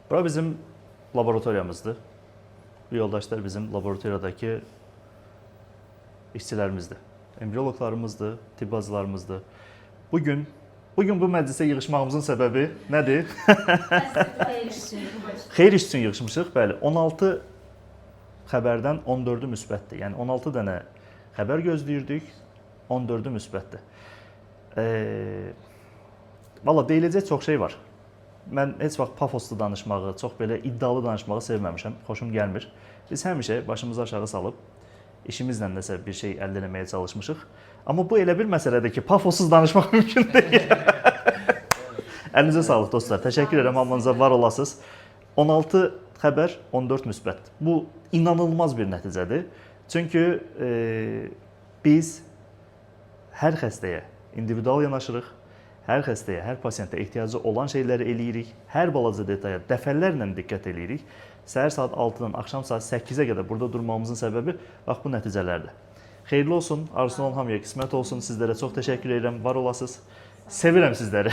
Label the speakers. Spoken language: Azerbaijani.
Speaker 1: Bura bizim laboratoriyamızdır. Bu yoldaşlar bizim laboratoriyadakı işçilərimizdir. Embriyoloqlarımızdır, tibb bacılarımızdır. Bugün bu məclisə yığışmağımızın səbəbi nədir? Xeyir iş üçün yığışmışıq. Bəli, 16 xəbərdən 14-ü müsbətdir. Yəni 16 dənə xəbər gözləyirdik, 14-ü müsbətdir. Valla deyiləcək çox şey var. Mən heç vaxt pafoslu danışmağı, çox belə iddialı danışmağı sevməmişəm, xoşum gəlmir. Biz həmişə başımızı aşağı salıb, işimizlə nəsə bir şey əldə etməyə çalışmışıq. Amma bu elə bir məsələdir ki, pafossuz danışmaq mümkün deyil. Əlinizə sağlıq dostlar, təşəkkür edirəm, hamınıza var olasınız. 16 xəbər, 14 müsbət. Bu inanılmaz bir nəticədir. Çünki biz hər xəstəyə individual yanaşırıq, hər xəstəyə, hər pasiyentə ehtiyacı olan şeyləri eləyirik, hər balaca detaya dəfələrlə diqqət eləyirik. Səhər saat 6-dan axşam saat 8-ə qədər burada durmamızın səbəbi bax bu nəticələrdir. Xeyirli olsun, arzusu olan hamıya qismət olsun. Sizlərə çox təşəkkür edirəm, var olasınız. Sevirəm sizləri.